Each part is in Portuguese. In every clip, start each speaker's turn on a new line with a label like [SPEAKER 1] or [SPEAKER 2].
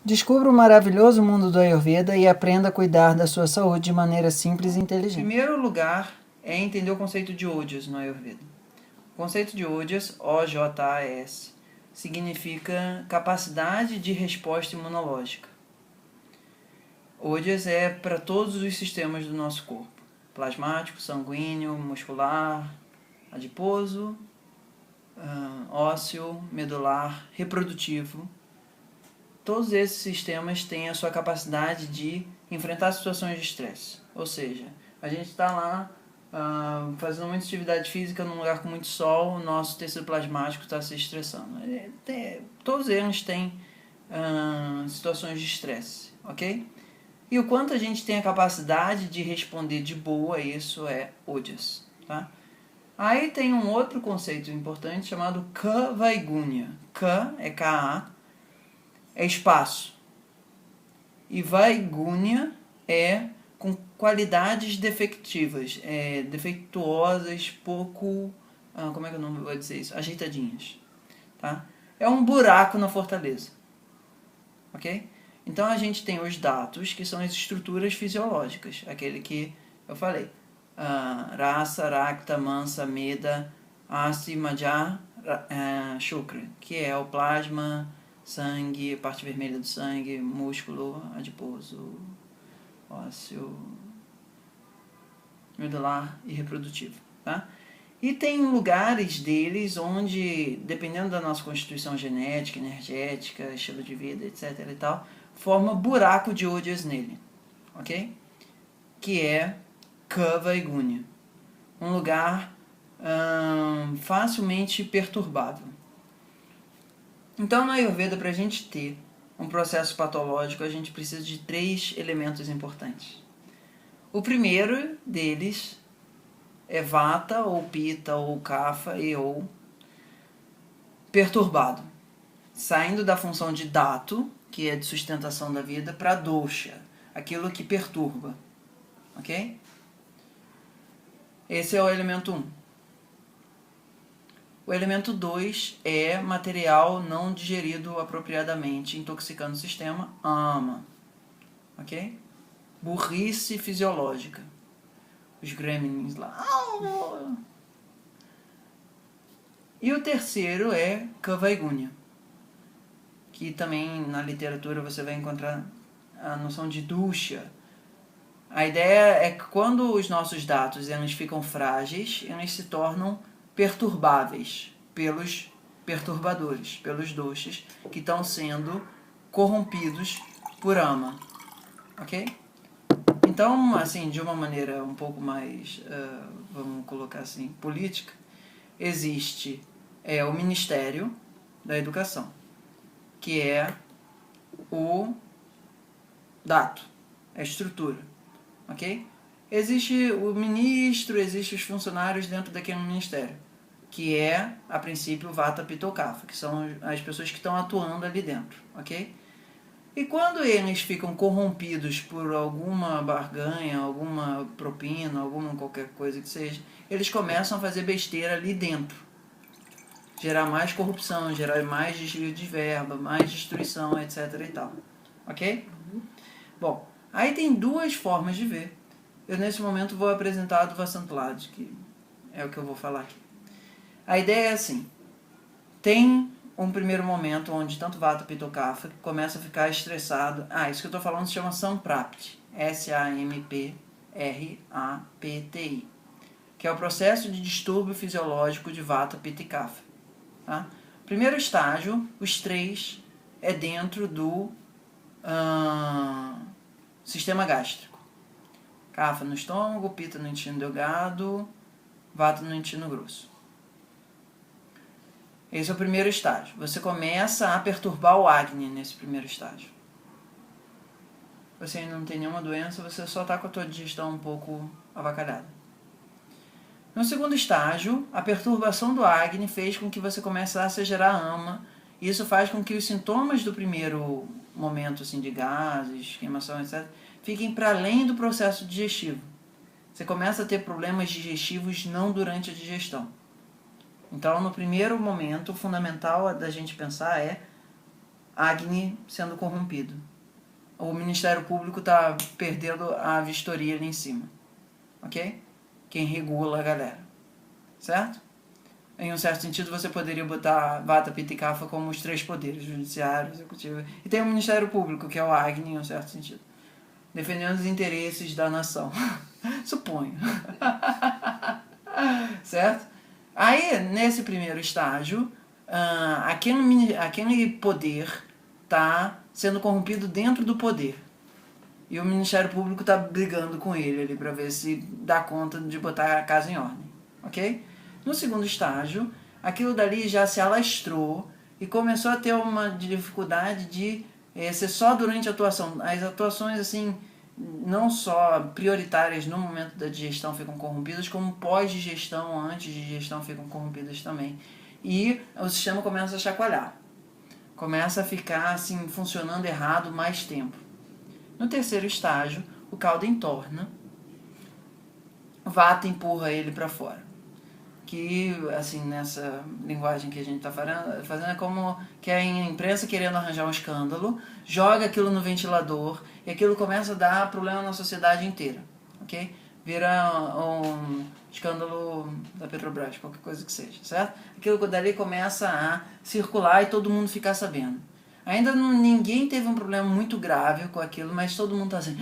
[SPEAKER 1] Descubra o maravilhoso mundo do Ayurveda e aprenda a cuidar da sua saúde de maneira simples e inteligente. Em primeiro lugar, é entender o conceito de Ojas no Ayurveda. O conceito de Ojas, O-J-A-S, significa capacidade de resposta imunológica. Ojas é para todos os sistemas do nosso corpo: plasmático, sanguíneo, muscular, adiposo, ósseo, medular, reprodutivo. Todos esses sistemas têm a sua capacidade de enfrentar situações de estresse. Ou seja, a gente está lá fazendo muita atividade física num lugar com muito sol, o nosso tecido plasmático está se estressando. Todos eles têm situações de estresse, ok? E o quanto a gente tem a capacidade de responder de boa a isso é Ojas, tá? Aí tem um outro conceito importante chamado Ka-Vaigunya. Ka é Ka, é espaço. E Vaigunya é com qualidades defectivas, defeituosas, pouco, como é que eu não vou dizer isso? Ajeitadinhas, tá? É um buraco na fortaleza, ok? Então a gente tem os datos, que são as estruturas fisiológicas, aquele que eu falei. Rasa, Rakta, Mansa, Meda, Asti, Maja, Shukra, que é o plasma, sangue, parte vermelha do sangue, músculo, adiposo, ósseo, medular e reprodutivo, tá? E tem lugares deles onde, dependendo da nossa constituição genética, energética, estilo de vida, etc e tal, forma buraco de Ojas nele, ok? Que é Ka-Vaigunya, um lugar facilmente perturbável. Então, na Ayurveda, para a gente ter um processo patológico, a gente precisa de 3 elementos importantes. O primeiro deles é Vata, ou Pitta, ou Kapha, ou perturbado, saindo da função de Dato, que é de sustentação da vida, para Dosha, aquilo que perturba, ok? Esse é o elemento 1. O elemento 2 é material não digerido apropriadamente, intoxicando o sistema, Ama, ok? Burrice fisiológica. Os gremlins lá. E o terceiro é Ka-Vaigunya, que também na literatura você vai encontrar a noção de Dusha. A ideia é que quando os nossos dados eles ficam frágeis, eles se tornam perturbáveis pelos perturbadores, pelos doshas, que estão sendo corrompidos por Ama, ok? Então, assim, de uma maneira um pouco mais, vamos colocar assim, política, existe o Ministério da Educação, que é o dato, a estrutura, ok? Existe o ministro, existem os funcionários dentro daquele ministério, que é, a princípio, o Vata, Pitta ou Kapha, que são as pessoas que estão atuando ali dentro, ok? E quando eles ficam corrompidos por alguma barganha, alguma propina, alguma qualquer coisa que seja, eles começam a fazer besteira ali dentro. Gerar mais corrupção, gerar mais desvio de verba, mais destruição, etc e tal. Ok? Bom, aí tem 2 formas de ver. Eu nesse momento vou apresentar a do Vasantlad, que é o que eu vou falar aqui. A ideia é assim: tem um primeiro momento onde tanto Vata, Pitta ou Kapha começa a ficar estressado. Isso que eu estou falando se chama Samprapti, S-A-M-P-R-A-P-T-I, que é o processo de distúrbio fisiológico de Vata, Pitta e Kapha. Tá? Primeiro estágio, os 3, é dentro do sistema gástrico. Kapha no estômago, Pitta no intestino delgado, Vata no intestino grosso. Esse é o primeiro estágio. Você começa a perturbar o Agni nesse primeiro estágio. Você ainda não tem nenhuma doença, você só está com a tua digestão um pouco avacalhada. No segundo estágio, a perturbação do Agni fez com que você começasse a gerar ama. E isso faz com que os sintomas do primeiro momento assim, de gases, queimação, etc., fiquem para além do processo digestivo. Você começa a ter problemas digestivos não durante a digestão. Então, no primeiro momento, o fundamental da gente pensar é Agni sendo corrompido. O Ministério Público está perdendo a vistoria ali em cima. Ok? Quem regula a galera. Certo? Em um certo sentido, você poderia botar Vata, Pitta e Kapha como os 3 poderes, judiciário, executivo. E tem o Ministério Público, que é o Agni, em um certo sentido. Defendendo os interesses da nação. Suponho. Certo? Aí, nesse primeiro estágio, aquele poder está sendo corrompido dentro do poder. E o Ministério Público está brigando com ele ali para ver se dá conta de botar a casa em ordem. Ok? No segundo estágio, aquilo dali já se alastrou e começou a ter uma dificuldade de ser só durante a atuação. As atuações, assim, não só prioritárias no momento da digestão ficam corrompidas, como pós-digestão, antes de digestão ficam corrompidas também. E o sistema começa a chacoalhar. Começa a ficar assim, funcionando errado mais tempo. No terceiro estágio, o caldo entorna, Vata empurra ele para fora. Que, assim, nessa linguagem que a gente está fazendo, é como que a imprensa querendo arranjar um escândalo, joga aquilo no ventilador e aquilo começa a dar problema na sociedade inteira, ok? Vira um escândalo da Petrobras, qualquer coisa que seja, certo? Aquilo dali começa a circular e todo mundo ficar sabendo. Ainda ninguém teve um problema muito grave com aquilo, mas todo mundo está assim,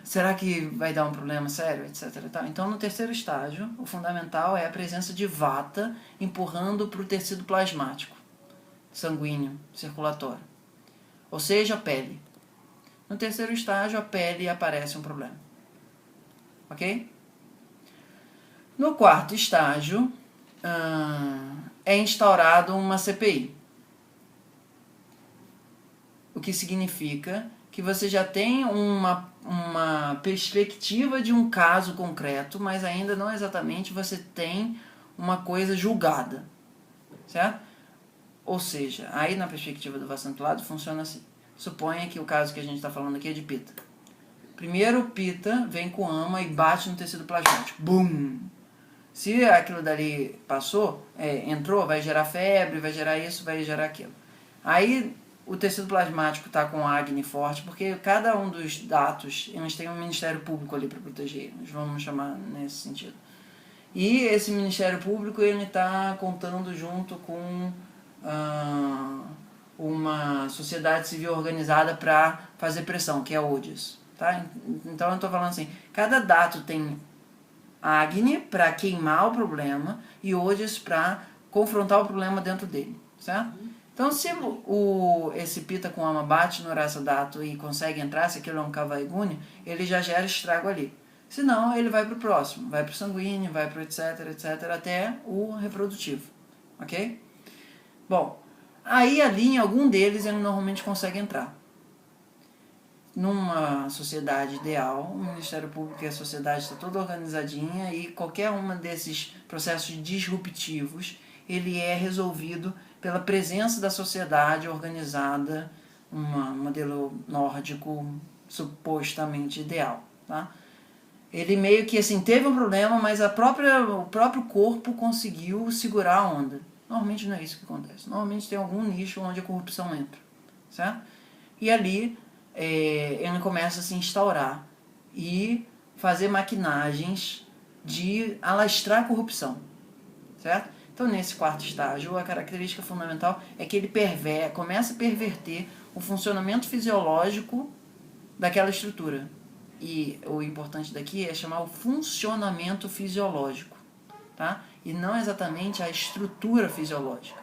[SPEAKER 1] será que vai dar um problema sério, etc. Então, no terceiro estágio, o fundamental é a presença de Vata empurrando para o tecido plasmático, sanguíneo, circulatório. Ou seja, a pele. No terceiro estágio, a pele aparece um problema. Ok? No quarto estágio, é instaurado uma CPI. O que significa que você já tem uma perspectiva de um caso concreto, mas ainda não exatamente você tem uma coisa julgada, certo? Ou seja, aí na perspectiva do Vasantulado funciona assim. Suponha que o caso que a gente está falando aqui é de Pitta. Primeiro o Pitta vem com ama e bate no tecido plasmático. Bum! Se aquilo dali passou, entrou, vai gerar febre, vai gerar isso, vai gerar aquilo. Aí o tecido plasmático está com Agni forte, porque cada um dos datos, eles têm um Ministério Público ali para proteger, nós vamos chamar nesse sentido. E esse Ministério Público ele está contando junto com uma sociedade civil organizada para fazer pressão, que é a ODIS. Tá? Então eu estou falando assim, cada dato tem Agni para queimar o problema e ODIS para confrontar o problema dentro dele, certo? Então, se esse Pitta com ama bate no Rasa Dato e consegue entrar, se aquilo é um Kavaiguni, ele já gera estrago ali. Se não, ele vai para o próximo, vai para o sanguíneo, vai para o etc, até o reprodutivo. Ok? Bom, aí ali em algum deles ele normalmente consegue entrar. Numa sociedade ideal, o Ministério Público e a sociedade está toda organizadinha e qualquer um desses processos disruptivos, ele é resolvido pela presença da sociedade organizada, um modelo nórdico supostamente ideal. Tá? Ele meio que assim, teve um problema, mas o próprio corpo conseguiu segurar a onda. Normalmente não é isso que acontece. Normalmente tem algum nicho onde a corrupção entra. Certo? E ali ele começa a se instaurar e fazer maquinagens de alastrar a corrupção. Certo? Então, nesse quarto estágio, a característica fundamental é que ele começa a perverter o funcionamento fisiológico daquela estrutura. E o importante daqui é chamar o funcionamento fisiológico, tá? E não exatamente a estrutura fisiológica.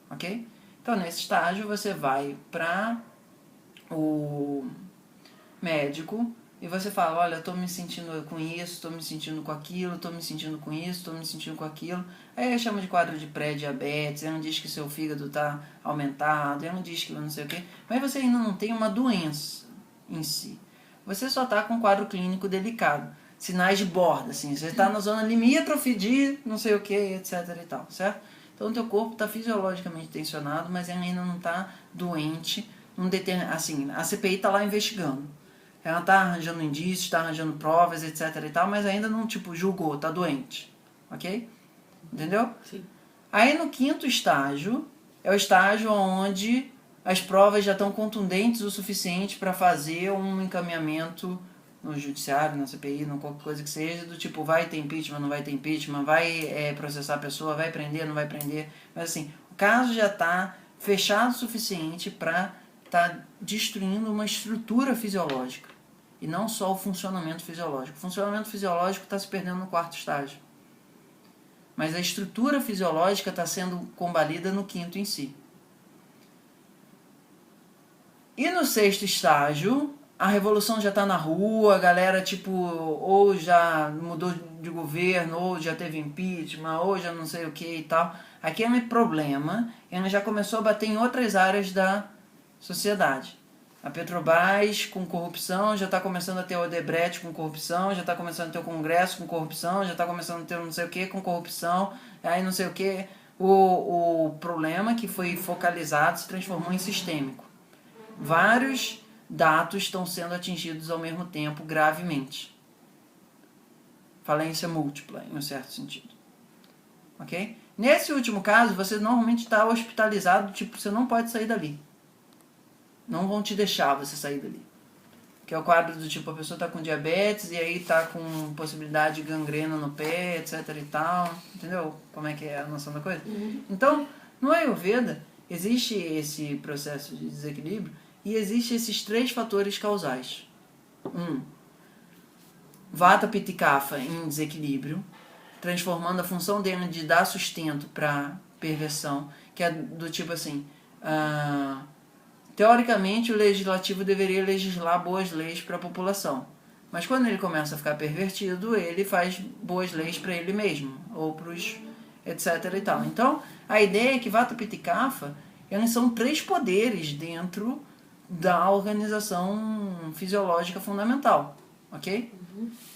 [SPEAKER 1] Ok? Então, nesse estágio, você vai para o médico e você fala, olha, eu estou me sentindo com isso, estou me sentindo com aquilo, estou me sentindo com isso, estou me sentindo com aquilo. Aí ele chama de quadro de pré-diabetes, ele não diz que seu fígado está aumentado, ele não diz que não sei o quê, mas você ainda não tem uma doença em si. Você só está com um quadro clínico delicado. Sinais de borda, assim, você está na zona limítrofe de não sei o que, etc e tal, certo? Então o teu corpo está fisiologicamente tensionado, mas ele ainda não está doente, assim, a CPI está lá investigando. Ela está arranjando indícios, está arranjando provas, etc e tal, mas ainda não, julgou, está doente. Ok? Entendeu?
[SPEAKER 2] Sim.
[SPEAKER 1] Aí no quinto estágio, é o estágio onde as provas já estão contundentes o suficiente para fazer um encaminhamento no judiciário, na CPI, no qualquer coisa que seja, do tipo, vai ter impeachment, não vai ter impeachment, vai processar a pessoa, vai prender, não vai prender. Mas assim, o caso já está fechado o suficiente para estar destruindo uma estrutura fisiológica. E não só o funcionamento fisiológico. O funcionamento fisiológico está se perdendo no 4º estágio. Mas a estrutura fisiológica está sendo combalida no 5º em si. E no 6º estágio, a revolução já está na rua, a galera tipo, ou já mudou de governo, ou já teve impeachment, ou já não sei o que e tal. Aquele problema, ele já começou a bater em outras áreas da sociedade. A Petrobras com corrupção, já está começando a ter o Odebrecht com corrupção, já está começando a ter o Congresso com corrupção, já está começando a ter não sei o que com corrupção, aí não sei o que. O problema que foi focalizado se transformou em sistêmico. Vários dados estão sendo atingidos ao mesmo tempo gravemente. Falência múltipla, em um certo sentido. Ok? Nesse último caso, você normalmente está hospitalizado, tipo, você não pode sair dali. Não vão te deixar você sair dali. Que é o quadro do tipo, a pessoa está com diabetes e aí está com possibilidade de gangrena no pé, etc e tal. Entendeu como é que é a noção da coisa? Então, no Ayurveda, existe esse processo de desequilíbrio e existe esses 3 fatores causais. 1. Vata, Pitta e Kapha em desequilíbrio, transformando a função dele de dar sustento para perversão, que é do tipo assim... teoricamente, o legislativo deveria legislar boas leis para a população. Mas quando ele começa a ficar pervertido, ele faz boas leis para ele mesmo, ou para os etc e tal. Então, a ideia é que Vata, Pitta e Kapha, eles são 3 poderes dentro da organização fisiológica fundamental, ok?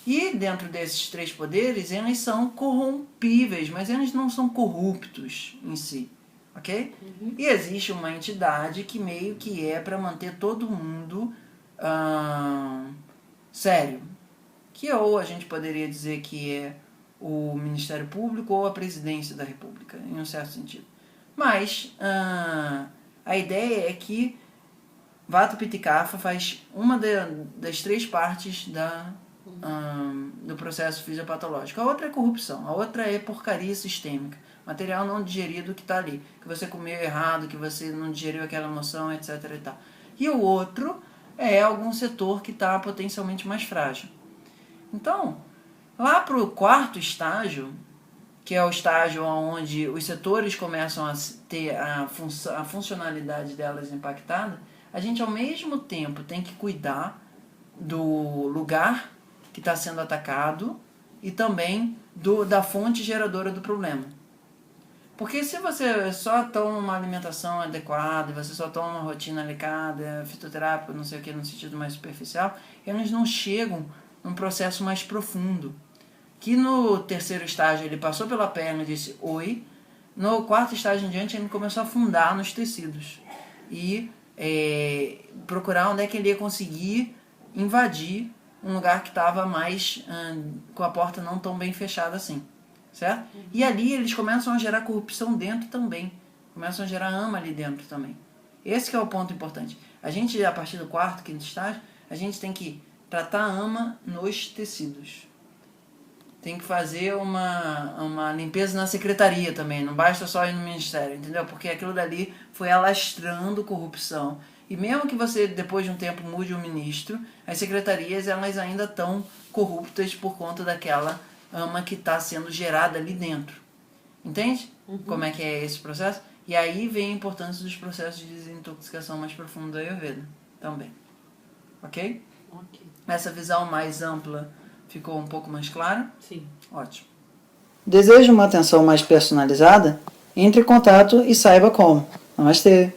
[SPEAKER 1] E dentro desses 3 poderes, eles são corrompíveis, mas eles não são corruptos em si. Ok? E existe uma entidade que meio que é para manter todo mundo sério. Que ou a gente poderia dizer que é o Ministério Público ou a Presidência da República, em um certo sentido. Mas a ideia é que Vata, Pitta e Kapha faz uma das 3 partes do processo fisiopatológico. A outra é corrupção, a outra é porcaria sistêmica. Material não digerido que está ali, que você comeu errado, que você não digeriu aquela emoção, etc. e tal. E o outro é algum setor que está potencialmente mais frágil. Então, lá para o 4º estágio, que é o estágio onde os setores começam a ter a funcionalidade delas impactada, a gente ao mesmo tempo tem que cuidar do lugar que está sendo atacado e também da fonte geradora do problema. Porque se você só toma uma alimentação adequada, você só toma uma rotina adequada, fitoterápica, não sei o que, no sentido mais superficial, eles não chegam num processo mais profundo. Que no 3º estágio ele passou pela perna e disse oi, no 4º estágio em diante ele começou a afundar nos tecidos e procurar onde é que ele ia conseguir invadir um lugar que estava mais com a porta não tão bem fechada assim. Certo? E ali eles começam a gerar corrupção dentro também. Começam a gerar ama ali dentro também. Esse que é o ponto importante. A gente, a partir do 4º, 5º estágio, a gente tem que tratar a ama nos tecidos. Tem que fazer uma limpeza na secretaria também. Não basta só ir no ministério, entendeu? Porque aquilo dali foi alastrando corrupção. E mesmo que você, depois de um tempo, mude o ministro, as secretarias elas ainda estão corruptas por conta daquela ama que está sendo gerada ali dentro. Entende? Como é que é esse processo? E aí vem a importância dos processos de desintoxicação mais profunda do Ayurveda também. Ok?
[SPEAKER 2] Ok.
[SPEAKER 1] Essa visão mais ampla ficou um pouco mais clara?
[SPEAKER 2] Sim.
[SPEAKER 1] Ótimo. Deseja uma atenção mais personalizada? Entre em contato e saiba como. Namastê!